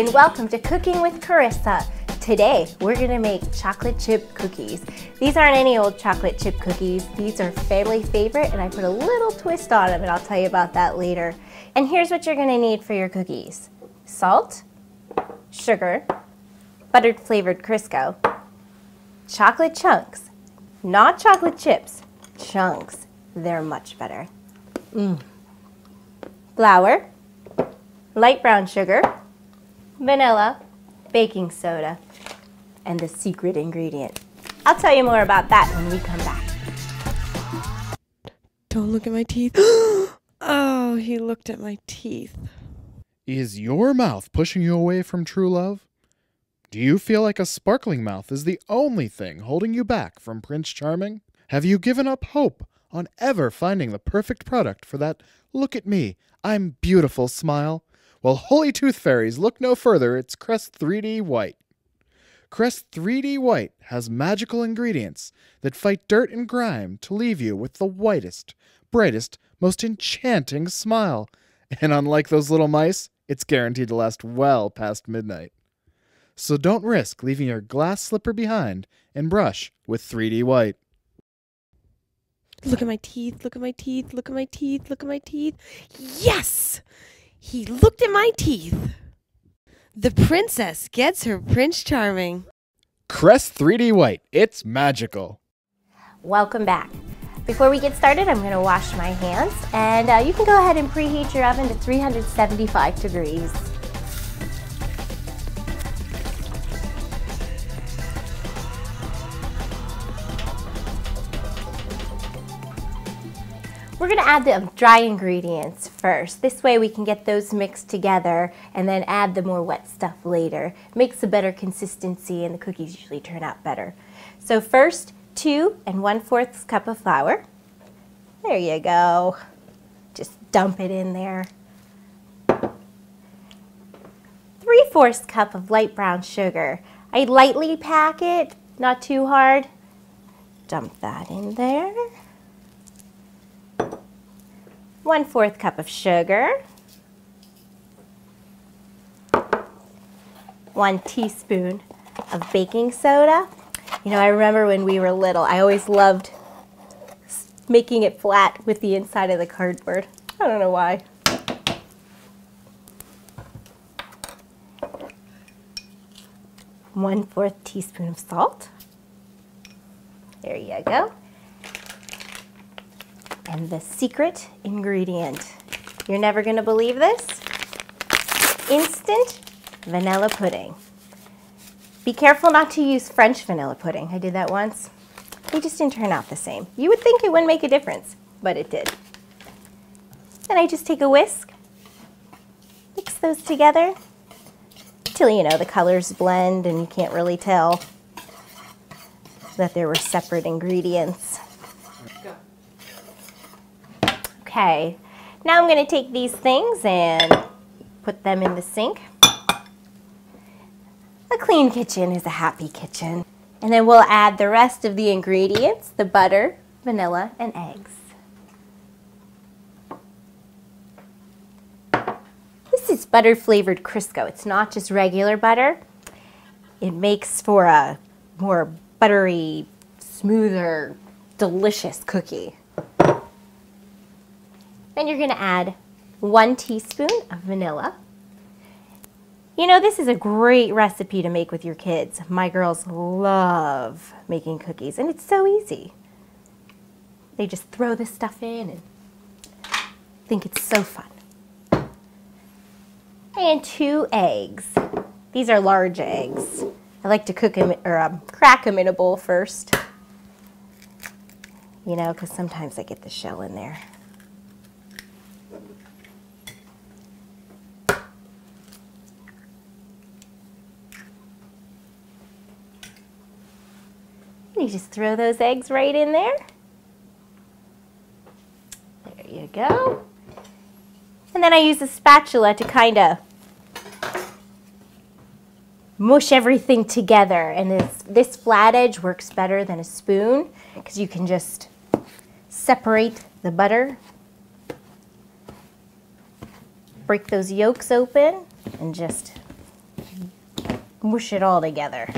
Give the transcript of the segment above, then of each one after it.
and welcome to Cooking with Carissa. Today, we're gonna make chocolate chip cookies. These aren't any old chocolate chip cookies. These are family favorite, and I put a little twist on them, and I'll tell you about that later. And here's what you're gonna need for your cookies. Salt, sugar, buttered flavored Crisco, chocolate chunks, not chocolate chips, chunks. They're much better. Flour, light brown sugar, vanilla, baking soda, and the secret ingredient. I'll tell you more about that when we come back. Don't look at my teeth. Oh, he looked at my teeth. Is your mouth pushing you away from true love? Do you feel like a sparkling mouth is the only thing holding you back from Prince Charming? Have you given up hope on ever finding the perfect product for that "look at me, I'm beautiful" smile? Well, Holy Tooth Fairies, look no further, it's Crest 3D White. Crest 3D White has magical ingredients that fight dirt and grime to leave you with the whitest, brightest, most enchanting smile. And unlike those little mice, it's guaranteed to last well past midnight. So don't risk leaving your glass slipper behind and brush with 3D White. Look at my teeth, look at my teeth, look at my teeth, look at my teeth. Yes! He looked at my teeth. The princess gets her Prince Charming. Crest 3D White, it's magical. Welcome back. Before we get started, I'm going to wash my hands, and you can go ahead and preheat your oven to 375 degrees. We're going to add the dry ingredients first. This way we can get those mixed together and then add the more wet stuff later. Makes a better consistency and the cookies usually turn out better. So first, 2 1/4 cup of flour. There you go. Just dump it in there. 3/4 cup of light brown sugar. I lightly pack it, not too hard. Dump that in there. 1/4 cup of sugar, 1 teaspoon of baking soda. You know, I remember when we were little, I always loved making it flat with the inside of the cardboard. I don't know why. One-4 teaspoon of salt. There you go. And the secret ingredient. You're never going to believe this. Instant vanilla pudding. Be careful not to use French vanilla pudding. I did that once. They just didn't turn out the same. You would think it wouldn't make a difference, but it did. Then I just take a whisk, mix those together till you know the colors blend and you can't really tell that there were separate ingredients. Okay, now I'm going to take these things and put them in the sink. A clean kitchen is a happy kitchen. And then we'll add the rest of the ingredients, the butter, vanilla, and eggs. This is butter flavored Crisco. It's not just regular butter. It makes for a more buttery, smoother, delicious cookie. Then you're going to add 1 teaspoon of vanilla. You know, this is a great recipe to make with your kids. My girls love making cookies, and it's so easy. They just throw this stuff in and think it's so fun. And 2 eggs. These are large eggs. I like to cook them or crack them in a bowl first. You know, because sometimes I get the shell in there. You just throw those eggs right in there. There you go. And then I use a spatula to kind of mush everything together. And this flat edge works better than a spoon because you can just separate the butter, break those yolks open, and just mush it all together.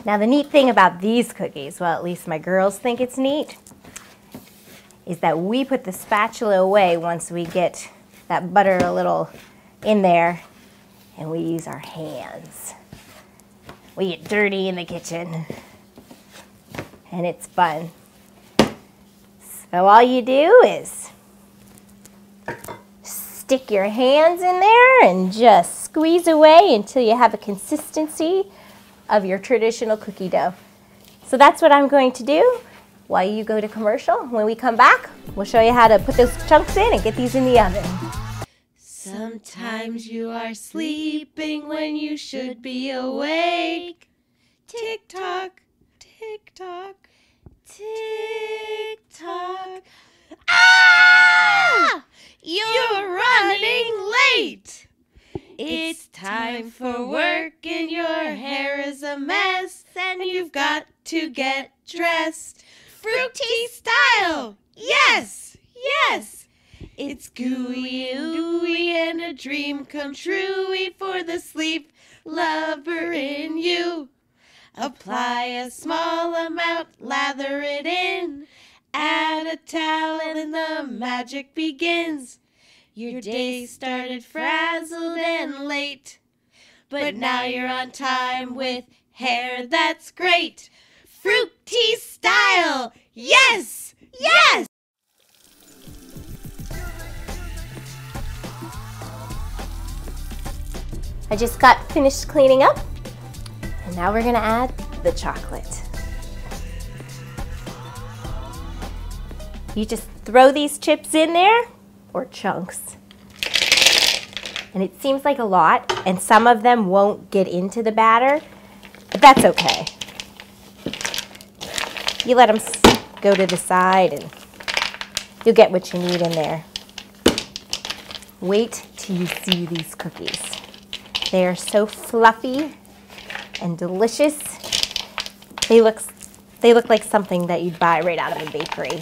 Now the neat thing about these cookies, well at least my girls think it's neat, is that we put the spatula away once we get that butter a little in there, and we use our hands. We get dirty in the kitchen, and it's fun. So all you do is stick your hands in there and just squeeze away until you have a consistency of your traditional cookie dough. So that's what I'm going to do while you go to commercial. When we come back, we'll show you how to put those chunks in and get these in the oven. Sometimes you are sleeping when you should be awake. Tick tock, tick tock, tick tock. Ah! You're running late. It's time for work and your hair is a mess and you've got to get dressed. Fruity style! Yes! Yes! It's gooey and ooey and a dream come true for the sleep lover in you. Apply a small amount, lather it in, add a towel and the magic begins. Your day started frazzled and late, but now you're on time with hair that's great. Fruity style! Yes! Yes! I just got finished cleaning up, and now we're gonna add the chocolate. You just throw these chips in there, or chunks. And it seems like a lot, and some of them won't get into the batter, but that's okay. You let them go to the side and you'll get what you need in there. Wait till you see these cookies. They are so fluffy and delicious. They look like something that you'd buy right out of a bakery.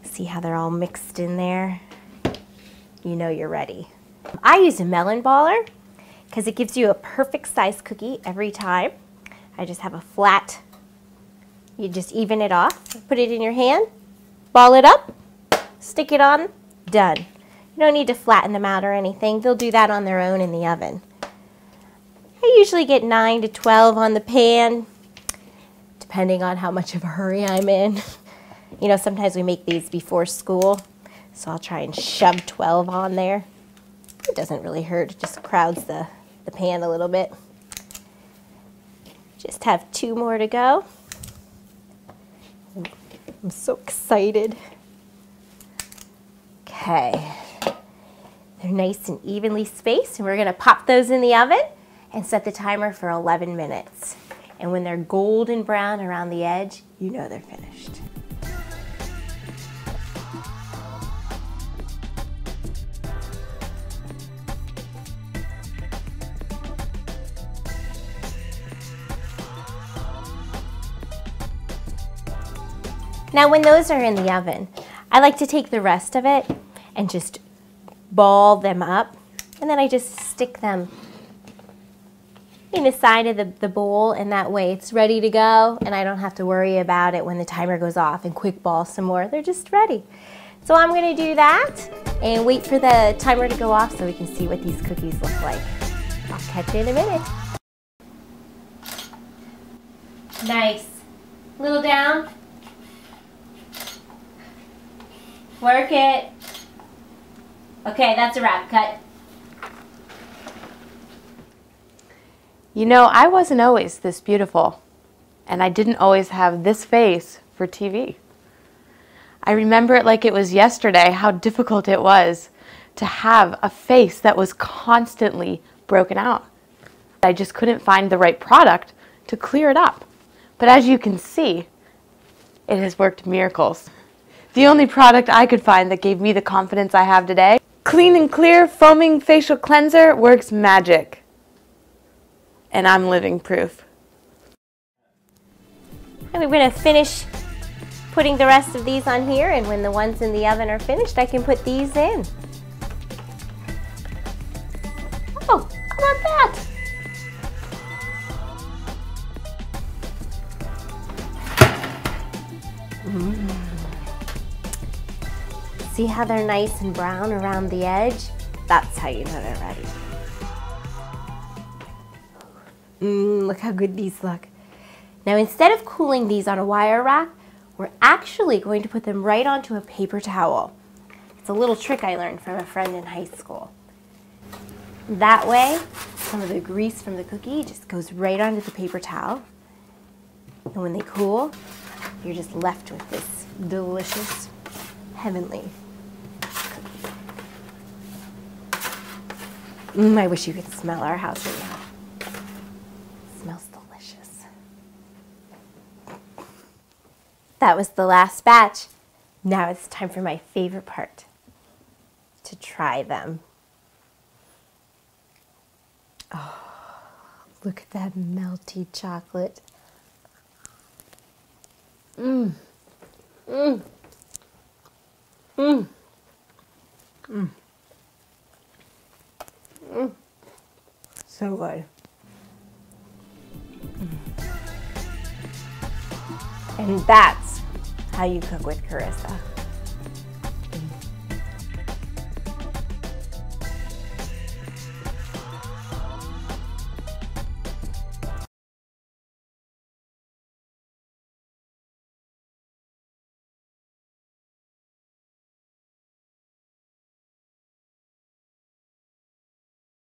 See how they're all mixed in there? You know you're ready. I use a melon baller because it gives you a perfect size cookie every time. I just have a flat, you just even it off, put it in your hand, ball it up, stick it on, done. You don't need to flatten them out or anything. They'll do that on their own in the oven. I usually get 9 to 12 on the pan, depending on how much of a hurry I'm in. You know, sometimes we make these before school, so I'll try and shove 12 on there. It doesn't really hurt, it just crowds the pan a little bit. Just have 2 more to go. I'm so excited. Okay. They're nice and evenly spaced, and we're gonna pop those in the oven and set the timer for 11 minutes. And when they're golden brown around the edge, you know they're finished. Now when those are in the oven, I like to take the rest of it and just ball them up, and then I just stick them in the side of the bowl, and that way it's ready to go and I don't have to worry about it when the timer goes off and quick ball some more. They're just ready. So I'm going to do that and wait for the timer to go off so we can see what these cookies look like. I'll catch you in a minute. Nice. Little down. Work it. Okay, that's a wrap. Cut. You know, I wasn't always this beautiful, and I didn't always have this face for TV. I remember it like it was yesterday how difficult it was to have a face that was constantly broken out. I just couldn't find the right product to clear it up. But as you can see, it has worked miracles. The only product I could find that gave me the confidence I have today, Clean and Clear Foaming Facial Cleanser, works magic. And I'm living proof. And we're gonna finish putting the rest of these on here, and when the ones in the oven are finished, I can put these in. Oh, how about that? See how they're nice and brown around the edge? That's how you know they're ready. Look how good these look. Now instead of cooling these on a wire rack, we're actually going to put them right onto a paper towel. It's a little trick I learned from a friend in high school. That way, some of the grease from the cookie just goes right onto the paper towel. And when they cool, you're just left with this delicious, heavenly cookie. I wish you could smell our house right now. It smells delicious. That was the last batch. Now it's time for my favorite part, to try them. Oh, look at that melty chocolate. Mmm. Mmm. Mmm. Mmm. Mmm. So good. And that's how you cook with Carisa.